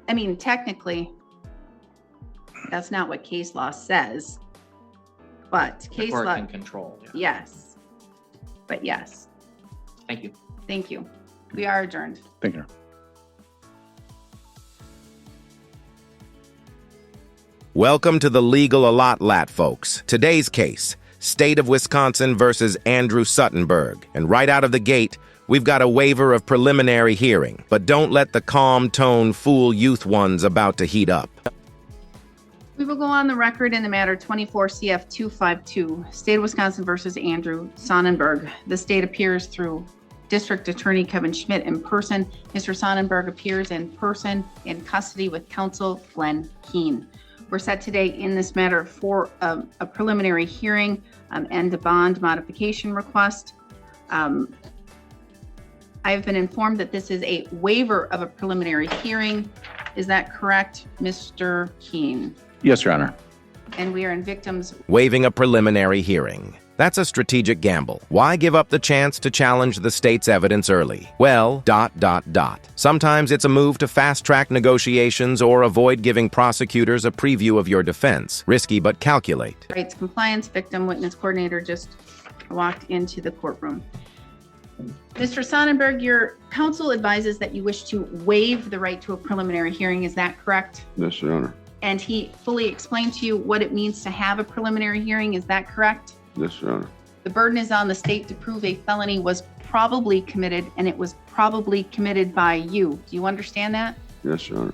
I mean, technically, that's not what case law says, but The case court law, can control. Yeah. yes. But yes, Thank you. thank you. We are adjourned. Thank you. Welcome to the Legal A Lot Lat, folks. Today's case, State of Wisconsin versus Andrew Suttonberg. And right out of the gate, we've got a waiver of preliminary hearing. But don't let the calm tone fool youth ones about to heat up. We will go on the record in the matter 24 CF 252, State of Wisconsin versus Andrew Sonnenberg. The state appears through District Attorney Kevin Schmidt in person. Mr. Sonnenberg appears in person in custody with counsel Glenn Keene. We're set today in this matter for a preliminary hearing and a bond modification request. I have been informed that this is a waiver of a preliminary hearing. Is that correct, Mr. Keene? Yes, Your Honor. And we are in victims. Waiving a preliminary hearing. That's a strategic gamble. Why give up the chance to challenge the state's evidence early? Well, ... Sometimes it's a move to fast-track negotiations or avoid giving prosecutors a preview of your defense. Risky but calculate. Rights compliance victim witness coordinator just walked into the courtroom. Mr. Sonnenberg, your counsel advises that you wish to waive the right to a preliminary hearing. Is that correct? Yes, Your Honor. And he fully explained to you what it means to have a preliminary hearing. Is that correct? Yes, Your Honor. The burden is on the state to prove a felony was probably committed, and it was probably committed by you. Do you understand that? Yes, Your Honor.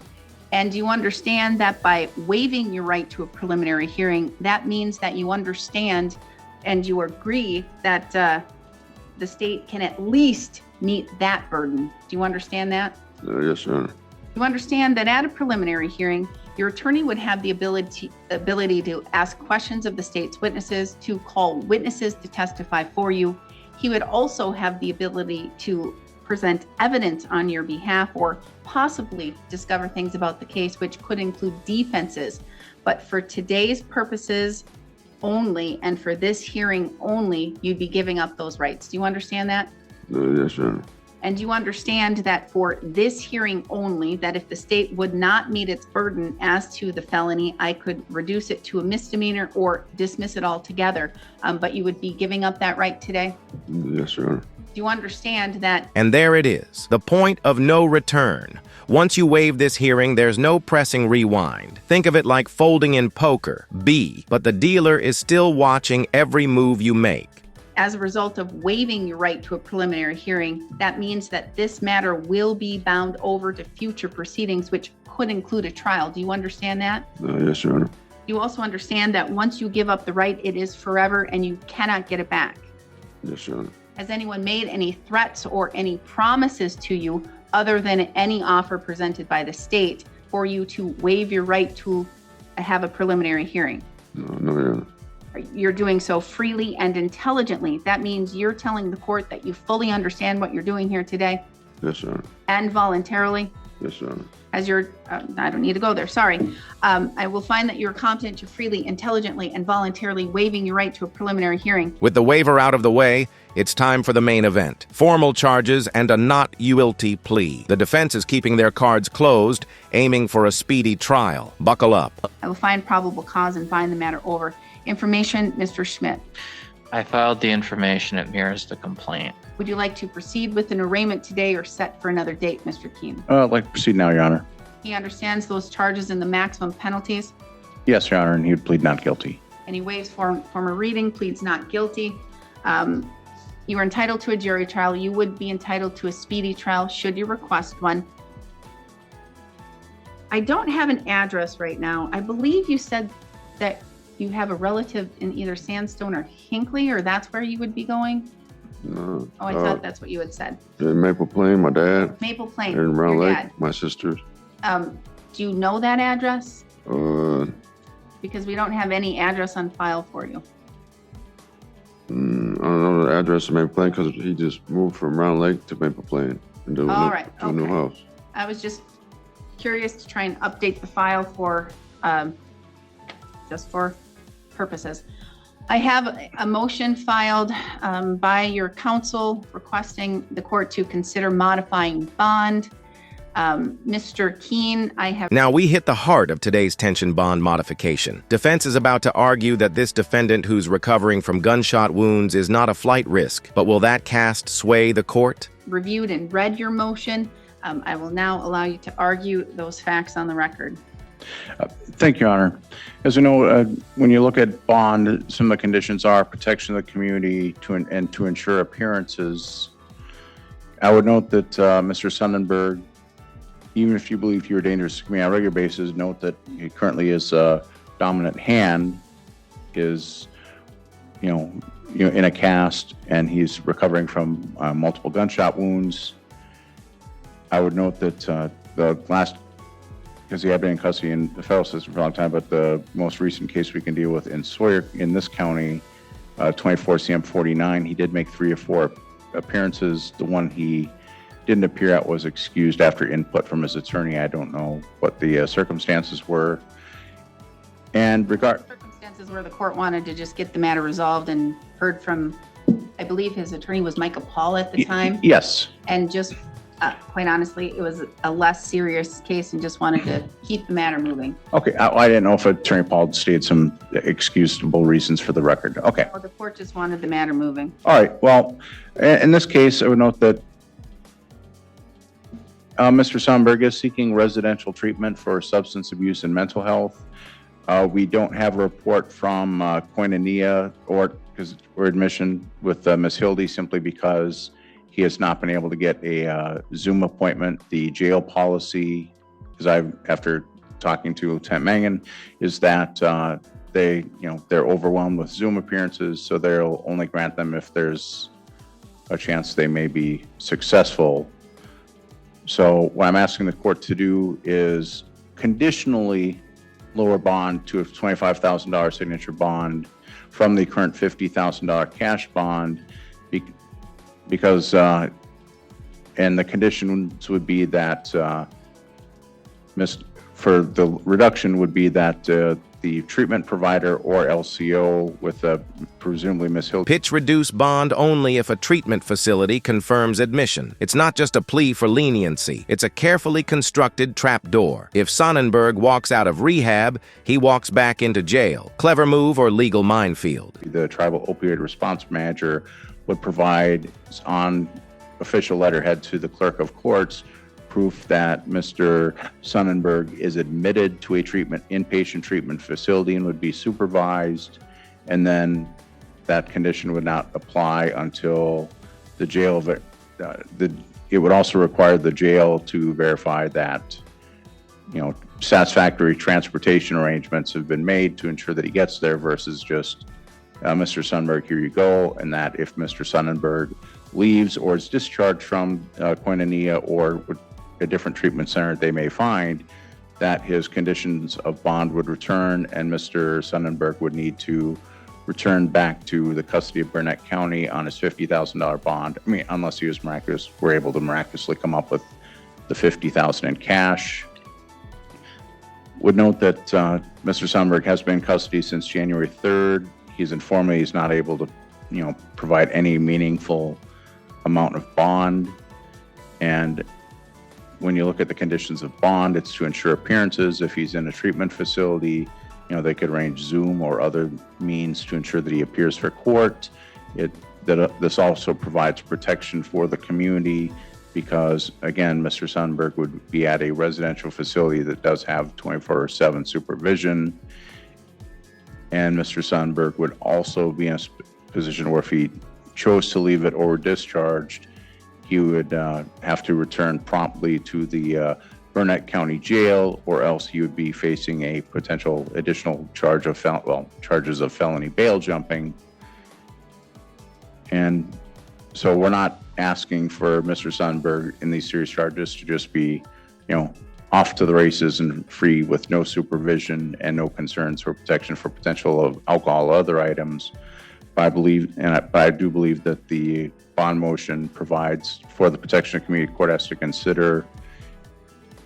And do you understand that by waiving your right to a preliminary hearing, that means that you understand and you agree that the state can at least meet that burden? Do you understand that? Yes, Your Honor. You understand that at a preliminary hearing, your attorney would have the ability to ask questions of the state's witnesses, to call witnesses to testify for you. He would also have the ability to present evidence on your behalf or possibly discover things about the case, which could include defenses. But for today's purposes only, and for this hearing only, you'd be giving up those rights. Do you understand that? Yes, Your Honor. And you understand that for this hearing only, that if the state would not meet its burden as to the felony, I could reduce it to a misdemeanor or dismiss it altogether. But you would be giving up that right today? Yes, Your Honor. Do you understand that? And there it is, the point of no return. Once you waive this hearing, there's no pressing rewind. Think of it like folding in poker, but the dealer is still watching every move you make. As a result of waiving your right to a preliminary hearing, that means that this matter will be bound over to future proceedings, which could include a trial. Do you understand that? Yes, Your Honor. You also understand that once you give up the right, it is forever and you cannot get it back. Yes, Your Honor. Has anyone made any threats or any promises to you other than any offer presented by the state for you to waive your right to have a preliminary hearing? No, Your Honor. You're doing so freely and intelligently. That means you're telling the court that you fully understand what you're doing here today. Yes, Your Honor. And voluntarily. Yes, Your Honor. As you're, I don't need to go there, sorry. I will find that you're competent to freely, intelligently, and voluntarily waiving your right to a preliminary hearing. With the waiver out of the way, it's time for the main event. Formal charges and a not guilty plea. The defense is keeping their cards closed, aiming for a speedy trial. Buckle up. I will find probable cause and find the matter over. Information, Mr. Schmidt. I filed the information. It mirrors the complaint. Would you like to proceed with an arraignment today or set for another date, Mr. Keene? I'd like to proceed now, Your Honor. He understands those charges and the maximum penalties, Yes, Your Honor, and he would plead not guilty. and he waives former reading, pleads not guilty. You are entitled to a jury trial. You would be entitled to a speedy trial should you request one. I don't have an address right now. I believe you said that you have a relative in either Sandstone or Hinckley, or that's where you would be going? No. Oh, I thought that's what you had said. In Maple Plain, my dad. Maple Plain, In Round your Lake, dad. my sisters. Do you know that address? I Because we don't have any address on file for you. don't know the address of Maple Plain because he just moved from Round Lake to Maple Plain and to All right, a new okay. house. I was just curious to try and update the file for, just for purposes. I have a motion filed by your counsel requesting the court to consider modifying bond. Mr. Keene, I have Now we hit the heart of today's tension bond modification. Defense is about to argue that this defendant who's recovering from gunshot wounds is not a flight risk, but will that cast sway the court? reviewed and read your motion. I will now allow you to argue those facts on the record. Thank you, Your Honor. As you know, when you look at bond, some of the conditions are protection of the community to ensure appearances. I would note that Mr. Sonnenberg, even if you believe you're dangerous to the community on a regular basis, note that he currently is dominant hand, is in a cast, and he's recovering from multiple gunshot wounds. I would note that the last, because he had been in custody in the federal system for a long time, but the most recent case we can deal with in Sawyer, in this county, 24 CM 49, he did make 3 or 4 appearances. The one he didn't appear at was excused after input from his attorney. I don't know what the circumstances were. And Circumstances where the court wanted to just get the matter resolved and heard from, I believe his attorney was Michael Paul at the time. Yes. And just quite honestly, it was a less serious case and just wanted to keep the matter moving. Okay, I didn't know if Attorney Paul stated some excusable reasons for the record. Okay. Well, the court just wanted the matter moving. All right. Well, in this case, I would note that Mr. Sonnenberg is seeking residential treatment for substance abuse and mental health. We don't have a report from Koinonia or admission with Ms. Hildy simply because he has not been able to get a Zoom appointment. The jail policy, because after talking to Lieutenant Mogen, is that they're overwhelmed with Zoom appearances, so they'll only grant them if there's a chance they may be successful. So what I'm asking the court to do is conditionally lower bond to a $25,000 signature bond from the current $50,000 cash bond, because and the conditions would be that for the reduction would be that the treatment provider or LCO with presumably Ms. Hill. Pitch reduce bond only if a treatment facility confirms admission. It's not just a plea for leniency. It's a carefully constructed trap door. If Sonnenberg walks out of rehab, he walks back into jail. Clever move or legal minefield. The tribal opioid response manager would provide on official letterhead to the clerk of courts proof that Mr. Sonnenberg is admitted to a inpatient treatment facility and would be supervised, and then that condition would not apply until the jail. It would also require the jail to verify that satisfactory transportation arrangements have been made to ensure that he gets there versus just Mr. Sonnenberg, here you go, and that if Mr. Sonnenberg leaves or is discharged from Koinonia or a different treatment center they may find, that his conditions of bond would return and Mr. Sonnenberg would need to return back to the custody of Burnett County on his $50,000 bond. I mean, unless he was were able to miraculously come up with the $50,000 in cash. Would note that Mr. Sonnenberg has been in custody since January 3rd. He's informed me he's not able to, provide any meaningful amount of bond. And when you look at the conditions of bond, it's to ensure appearances. If he's in a treatment facility, they could arrange Zoom or other means to ensure that he appears for court. This also provides protection for the community because, again, Mr. Sonnenberg would be at a residential facility that does have 24/7 supervision. And Mr. Sonnenberg would also be in a position where if he chose to leave it or were discharged, he would have to return promptly to the Burnett County Jail, or else he would be facing a potential additional charge of charges of felony bail jumping. And so we're not asking for Mr. Sonnenberg in these serious charges to just be, off to the races and free with no supervision and no concerns for protection for potential of alcohol or other items. But I do believe that the bond motion provides for the protection of community court has to consider,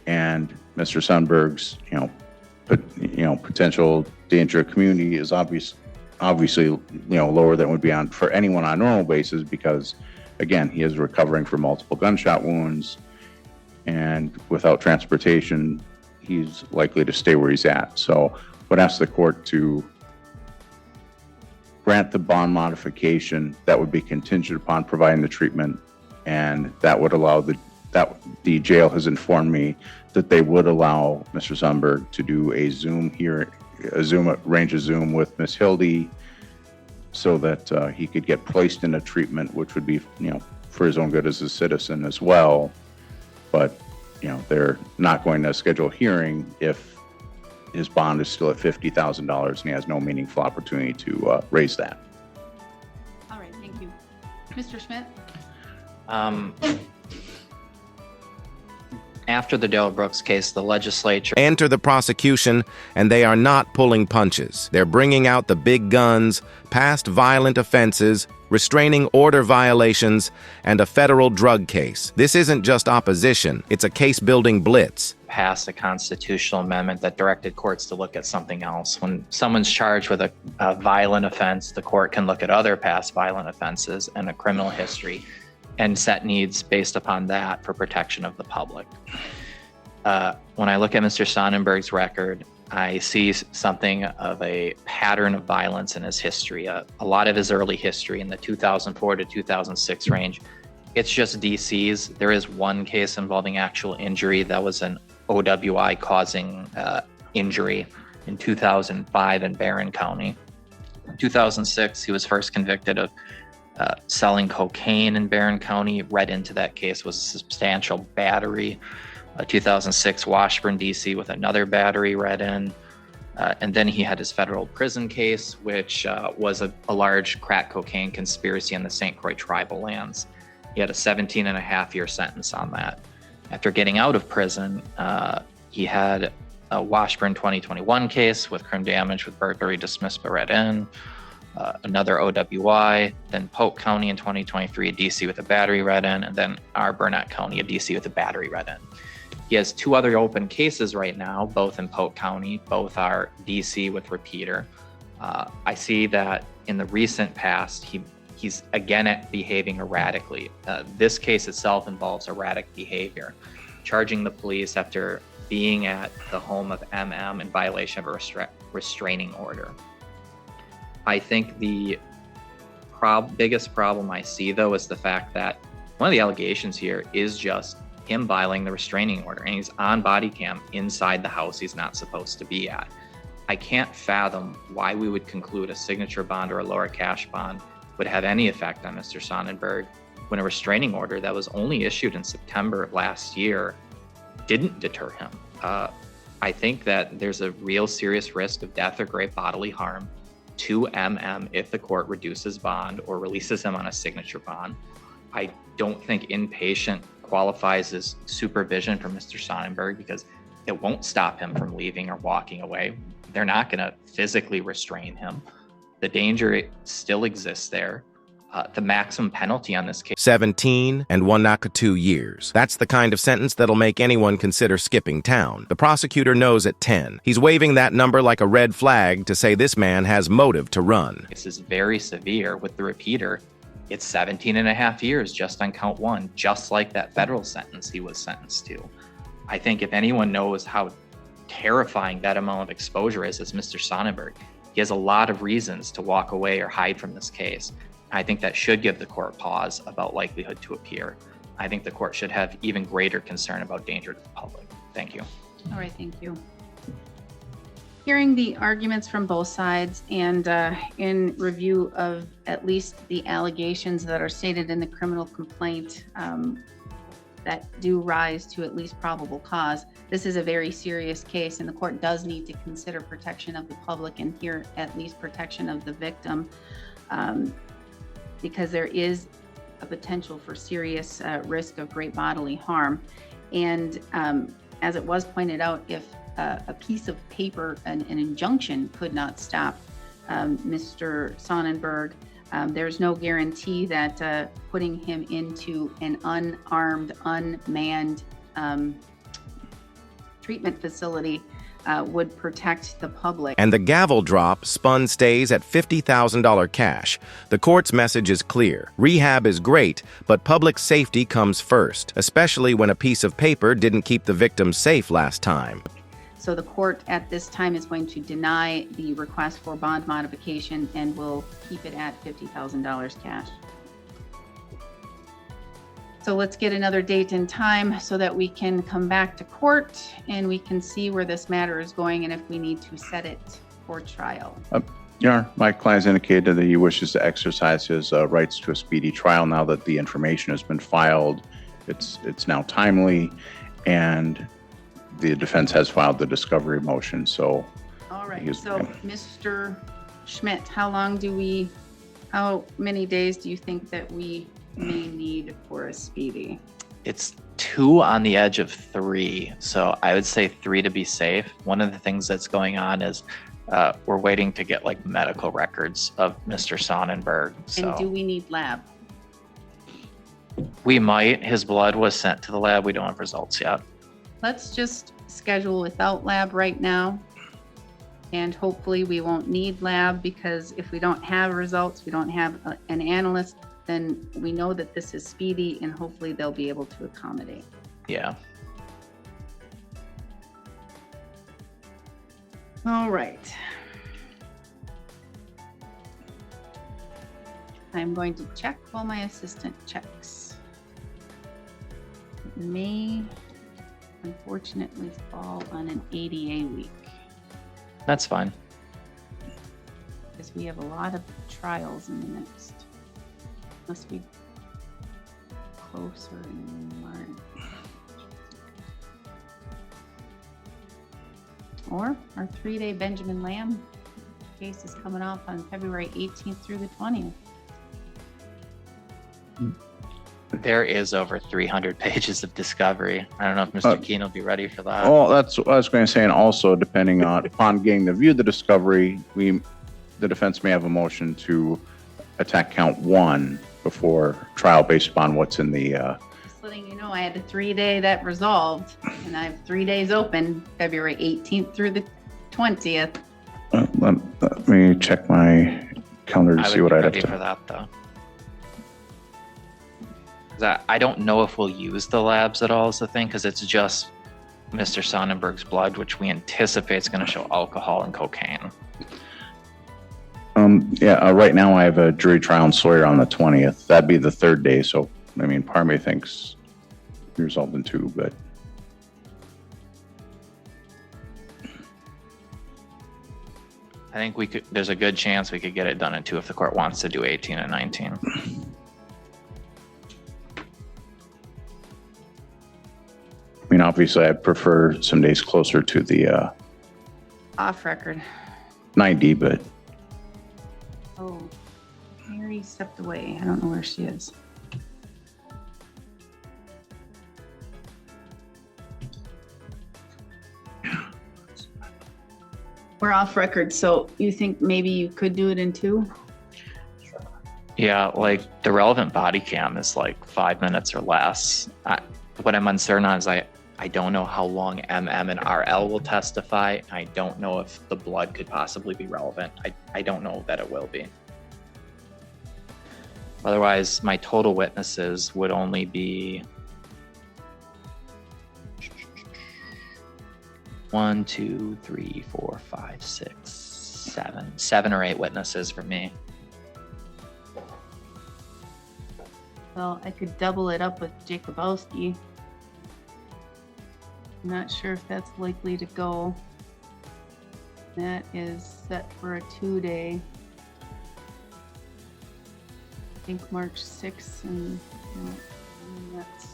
and Mr. Sonnenberg's, potential danger of community is obviously, lower than would be for anyone on a normal basis because, again, he is recovering from multiple gunshot wounds. and without transportation, he's likely to stay where he's at. So would ask the court to grant the bond modification that would be contingent upon providing the treatment, and that would allow the jail has informed me that they would allow Mr. Sundberg to do a Zoom arrange a Zoom with Ms. Hildy so that he could get placed in a treatment, which would be, for his own good as a citizen as well. But, they're not going to schedule a hearing if his bond is still at $50,000 and he has no meaningful opportunity to raise that. All right, thank you. Mr. Schmidt? After the Dale Brooks case, the legislature Enter the prosecution, and they are not pulling punches. They're bringing out the big guns, past violent offenses, restraining order violations, and a federal drug case. This isn't just opposition, it's a case-building blitz. passed a constitutional amendment that directed courts to look at something else. When someone's charged with a violent offense, the court can look at other past violent offenses and a criminal history and set needs based upon that for protection of the public. When I look at Mr. Sonnenberg's record, I see something of a pattern of violence in his history. A lot of his early history in the 2004 to 2006 range, it's just DCs. There is one case involving actual injury that was an OWI causing injury in 2005 in Barron County. In 2006, he was first convicted of selling cocaine in Barron County. Read into that case was a substantial battery. 2006 Washburn, DC with another battery read in. And then he had his federal prison case, which was a large crack cocaine conspiracy in the St. Croix tribal lands. He had a 17.5-year sentence on that. After getting out of prison, he had a Washburn 2021 case with crime damage with burglary dismissed but read in. Another OWI, then Polk County in 2023, a DC with a battery read in, and then our Burnett County, a DC with a battery read in. He has two other open cases right now, both in Polk County, both are DC with repeater. I see that in the recent past, he's again behaving erratically. This case itself involves erratic behavior, charging the police after being at the home of MM in violation of a restraining order. I think the biggest problem I see, though, is the fact that one of the allegations here is just him violating the restraining order, and he's on body cam inside the house he's not supposed to be at. I can't fathom why we would conclude a signature bond or a lower cash bond would have any effect on Mr. Sonnenberg when a restraining order that was only issued in September of last year didn't deter him. I think that there's a real serious risk of death or great bodily harm to MM if the court reduces bond or releases him on a signature bond. I don't think inpatient qualifies as supervision for Mr. Sonnenberg because it won't stop him from leaving or walking away. They're not going to physically restrain him. The danger still exists there. The maximum penalty on this case 17 and 1.2 years. That's the kind of sentence that'll make anyone consider skipping town. The prosecutor knows at 10. He's waving that number like a red flag to say this man has motive to run. This is very severe. With the repeater, it's 17.5 years just on count one, just like that federal sentence he was sentenced to. I think if anyone knows how terrifying that amount of exposure is, it's Mr. Sonnenberg. He has a lot of reasons to walk away or hide from this case. I think that should give the court pause about likelihood to appear. I think the court should have even greater concern about danger to the public. Thank you. All right, thank you. Hearing the arguments from both sides and in review of at least the allegations that are stated in the criminal complaint that do rise to at least probable cause, this is a very serious case, and the court does need to consider protection of the public and here at least protection of the victim. Because there is a potential for serious risk of great bodily harm. And as it was pointed out, if a piece of paper, an injunction could not stop Mr. Sonnenberg, there's no guarantee that putting him into an unarmed, unmanned treatment facility would protect the public. And the gavel drop spun stays at $50,000 cash. The court's message is clear. Rehab is great, but public safety comes first, especially when a piece of paper didn't keep the victim safe last time. So the court at this time is going to deny the request for bond modification and will keep it at $50,000 cash. So let's get another date and time so that we can come back to court and we can see where this matter is going and if we need to set it for trial. Your Honor, my client has indicated that he wishes to exercise his rights to a speedy trial now that the information has been filed. It's now timely, and the defense has filed the discovery motion. So, all right. He's- So, Mr. Schmidt, how many days do you think that we may need for a speedy? It's 2 on the edge of 3. So I would say 3 to be safe. One of the things that's going on is we're waiting to get like medical records of Mr. Sonnenberg. So And do we need lab? we might. His blood was sent to the lab. We don't have results yet. Let's just schedule without lab right now. And hopefully we won't need lab, because if we don't have results, we don't have an analyst, then we know that this is speedy and hopefully they'll be able to accommodate. Yeah. All right. I'm going to check while my assistant checks. It may unfortunately fall on an ADA week That's fine. because we have a lot of trials in the next. Must be closer in March. Or our 3-day Benjamin Lamb case is coming off on February 18th through the 20th. There is over 300 pages of discovery. I don't know if Mr. Keene will be ready for that. Oh, that's what I was going to say. And also, depending on upon getting to view the discovery, the defense may have a motion to attack count 1 before trial based upon what's in the. Just letting you know, I had a 3-day that resolved, and I have 3 days open, February 18th through the 20th. Let me check my calendar to I see would what be I'd have ready to. for that though. 'Cause I don't know if we'll use the labs at all is the thing, because it's just Mr. Sonnenberg's blood, which we anticipate is going to show alcohol and cocaine. Right now I have a jury trial in Sawyer on the 20th. That'd be the 3rd day. So, I mean, part of me thinks it resolved in 2, but I think we could. There's a good chance we could get it done in 2 if the court wants to do 18 and 19. I mean, obviously I prefer some days closer to the Off record. 90, but Oh, Mary stepped away. I don't know where she is. We're off record, so you think maybe you could do it in 2? Yeah, like the relevant body cam is like 5 minutes or less. What I'm uncertain on is I don't know how long MM and RL will testify. I don't know if the blood could possibly be relevant. I don't know that it will be. Otherwise, my total witnesses would only be 1, 2, 3, 4, 5, 6, 7. 7 or 8 witnesses for me. Well, I could double it up with Jacobowski. I'm not sure if that's likely to go. That is set for a 2-day. I think March 6th and that's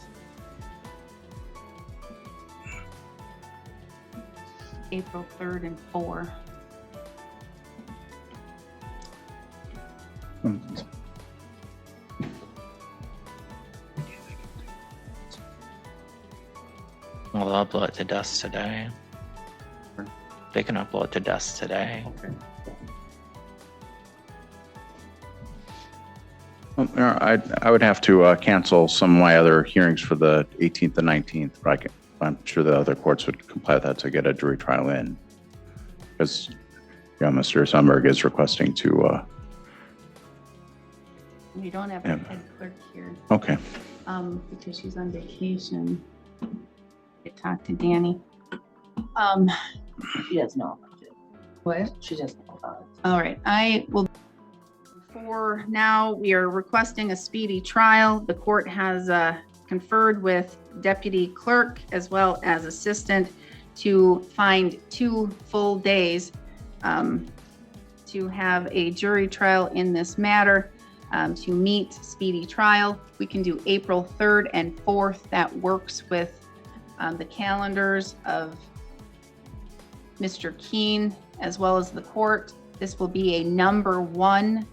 April 3rd and 4. Well, they'll upload it to Dust today. They can upload it to Dust today. I would have to cancel some of my other hearings for the 18th and 19th, but I'm sure the other courts would comply with that to get a jury trial in. Because, Mr. Sundberg is requesting to, We don't have Yeah. a head clerk here, okay. because she's on vacation. I talked to Danny. She doesn't know about it. What? She doesn't know about it. All right, I will, for now, we are requesting a speedy trial. The court has conferred with deputy clerk as well as assistant to find 2 full days to have a jury trial in this matter, to meet speedy trial. We can do April 3rd and 4th. That works with the calendars of Mr. Keene as well as the court. This will be a number 1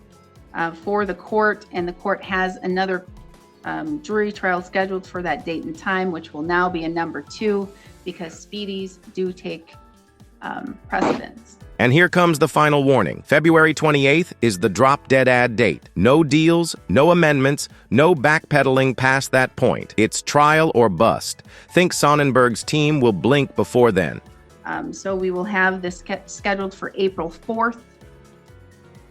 for the court, and the court has another jury trial scheduled for that date and time, which will now be a number 2 because speedies do take precedence. And here comes the final warning. February 28th is the drop-dead date. No deals, no amendments, no backpedaling past that point. It's trial or bust. Think Sonnenberg's team will blink before then. So we will have this scheduled for April 4th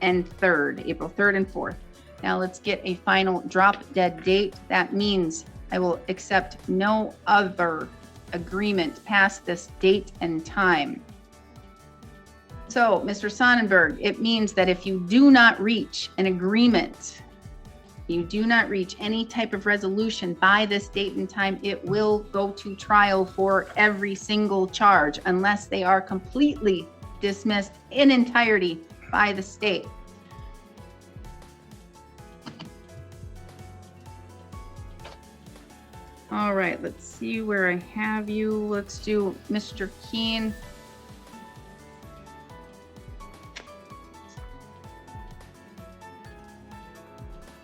and 3rd, April 3rd and 4th. Now let's get a final drop-dead date. That means I will accept no other agreement past this date and time. So, Mr. Sonnenberg, it means that if you do not reach an agreement, you do not reach any type of resolution by this date and time, it will go to trial for every single charge unless they are completely dismissed in entirety by the state. All right, let's see where I have you. Let's do Mr. Keene.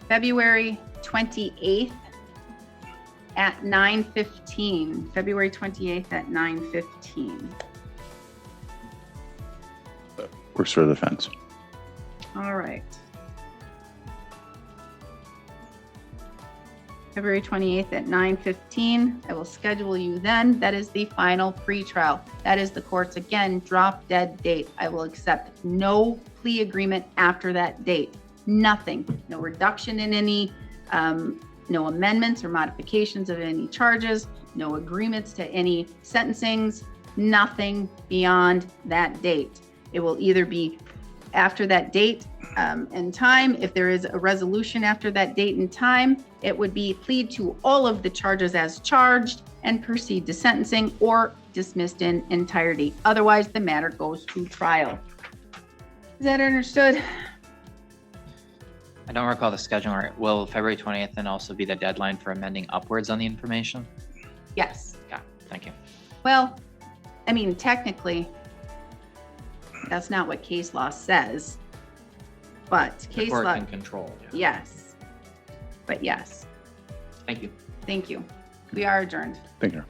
February 28th at 9:15. February 28th at 9:15. Works for the defense. All right. February 28th at 9:15. I will schedule you then. That is the final pretrial. That is the court's, again, drop dead date. I will accept no plea agreement after that date. Nothing. No reduction in any, no amendments or modifications of any charges, no agreements to any sentencings, nothing beyond that date. It will either be after that date and time. If there is a resolution after that date and time, it would be plead to all of the charges as charged and proceed to sentencing or dismissed in entirety. Otherwise, the matter goes to trial. Is that understood? I don't recall the scheduling. Will February 20th then also be the deadline for amending upwards on the information? Yes. Yeah, thank you. Well, I mean, technically, that's not what case law says, but The case court law, can control. yes. But yes, Thank you. thank you. We are adjourned. Thank you.